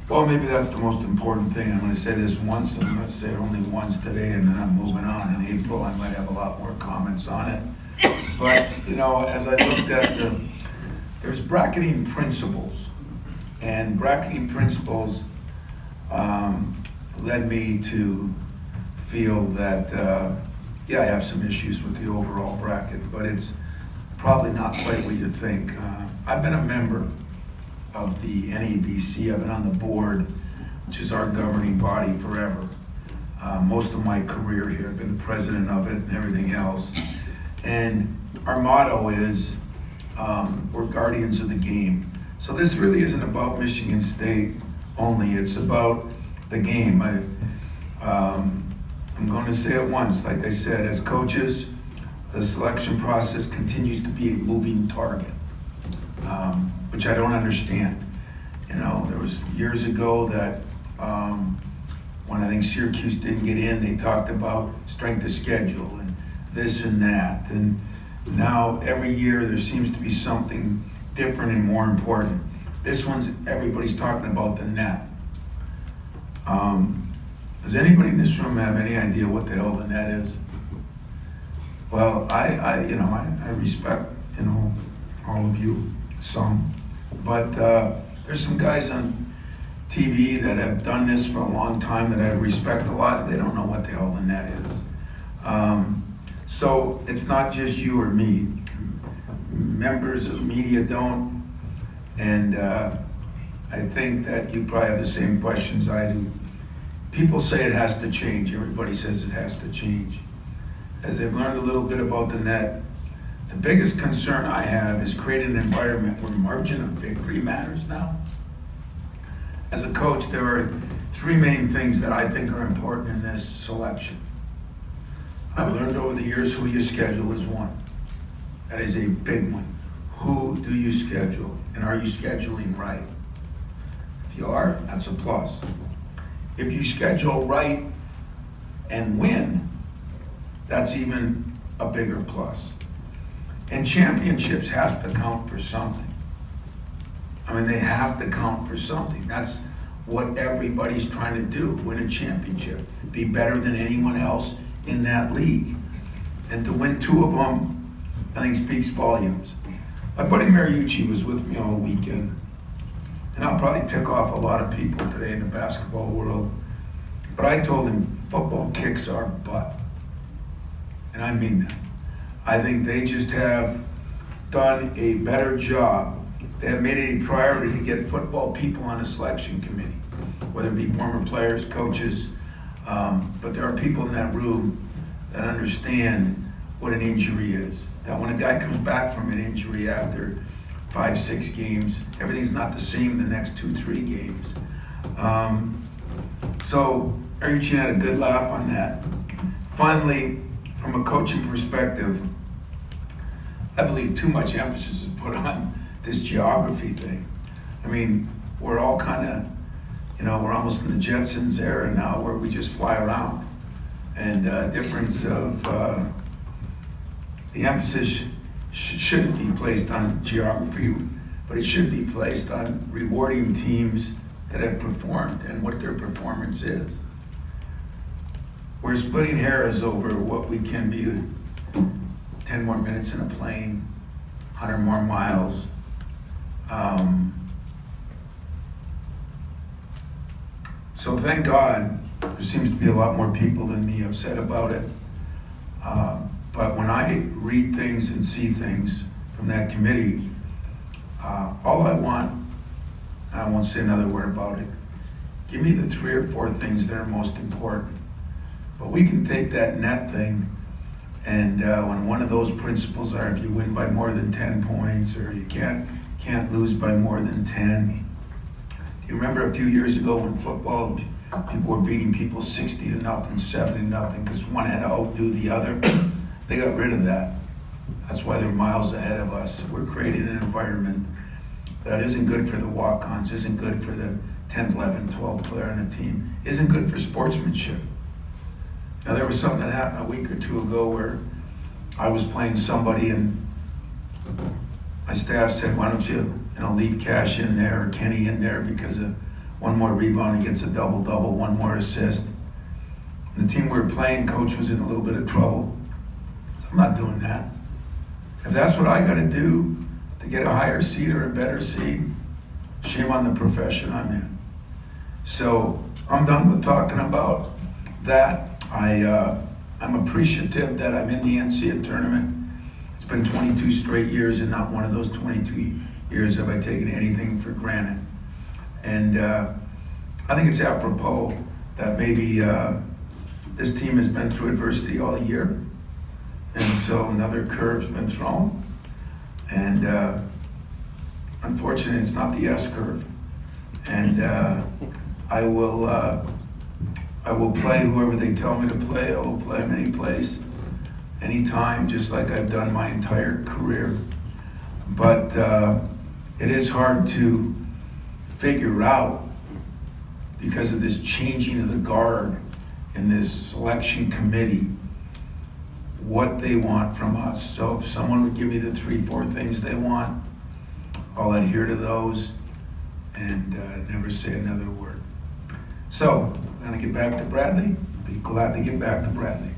Well, maybe that's the most important thing. I'm going to say this once, and I'm going to say it only once today, and then I'm moving on. In April, I might have a lot more comments on it. But, you know, as I looked at there's bracketing principles. And bracketing principles led me to feel that, yeah, I have some issues with the overall bracket, but it's probably not quite what you think. I've been a member of the NABC. I've been on the board, which is our governing body, forever. Most of my career here, I've been the president of it and everything else. And our motto is, we're guardians of the game. So this really isn't about Michigan State only, it's about the game. I'm going to say it once, like I said, as coaches, the selection process continues to be a moving target, which I don't understand. You know, there was years ago that when I think Syracuse didn't get in, they talked about strength of schedule and this and that. And now every year there seems to be something different and more important. This one's, everybody's talking about the net. Does anybody in this room have any idea what the hell the net is? Well, I respect, you know, all of you, some, but there's some guys on TV that have done this for a long time that I respect a lot. They don't know what the hell the net is. So it's not just you or me. Members of media don't, and I think that you probably have the same questions I do. People say it has to change. Everybody says it has to change. As they've learned a little bit about the net, the biggest concern I have is creating an environment where margin of victory matters now. As a coach, there are three main things that I think are important in this selection. I've learned over the years who you schedule is one. That is a big one. Who do you schedule? And are you scheduling right? If you are, that's a plus. If you schedule right and win, that's even a bigger plus. And championships have to count for something. I mean, they have to count for something. That's what everybody's trying to do, win a championship, be better than anyone else in that league. And to win two of them, I think speaks volumes. My buddy Mariucci was with me all weekend, and I'll probably tick off a lot of people today in the basketball world, but I told him football kicks our butt. And I mean that. I think they just have done a better job. They have made it a priority to get football people on a selection committee, whether it be former players, coaches, but there are people in that room that understand what an injury is. That when a guy comes back from an injury after 5-6 games, everything's not the same the next 2-3 games. So Mariucci had a good laugh on that. Finally, from a coaching perspective, I believe too much emphasis is put on this geography thing. I mean, we're all kind of, you know, we're almost in the Jetsons era now where we just fly around. And difference of the emphasis shouldn't be placed on geography, but it should be placed on rewarding teams that have performed and what their performance is. We're splitting hairs over what we can be, 10 more minutes in a plane, 100 more miles. So thank God, there seems to be a lot more people than me upset about it. But when I read things and see things from that committee, all I want, and I won't say another word about it, give me the 3 or 4 things that are most important. But we can take that net thing, and when one of those principles are if you win by more than 10 points, or you can't lose by more than 10. Do you remember a few years ago when football, people were beating people 60-0, 70-0, because one had to outdo the other? They got rid of that. That's why they're miles ahead of us. We're creating an environment that isn't good for the walk-ons, isn't good for the 10th, 11th, 12th player on the team, isn't good for sportsmanship. Now, there was something that happened a week or two ago where I was playing somebody and my staff said, why don't you leave Cash in there or Kenny in there because of one more rebound, he gets a double-double, one more assist. And the team we were playing, coach was in a little bit of trouble. So I'm not doing that. If that's what I got to do to get a higher seed or a better seed, shame on the profession I'm in. So I'm done with talking about that. I'm appreciative that I'm in the NCAA tournament. It's been 22 straight years, and not one of those 22 years have I taken anything for granted. And I think it's apropos that maybe this team has been through adversity all year, and so another curve's been thrown. And unfortunately, it's not the S curve. And I will play whoever they tell me to play. I will play them any place, anytime, just like I've done my entire career. But it is hard to figure out, because of this changing of the guard in this selection committee, what they want from us. So if someone would give me the 3-4 things they want, I'll adhere to those and never say another word. So I'm gonna get back to Bradley. Be glad to get back to Bradley.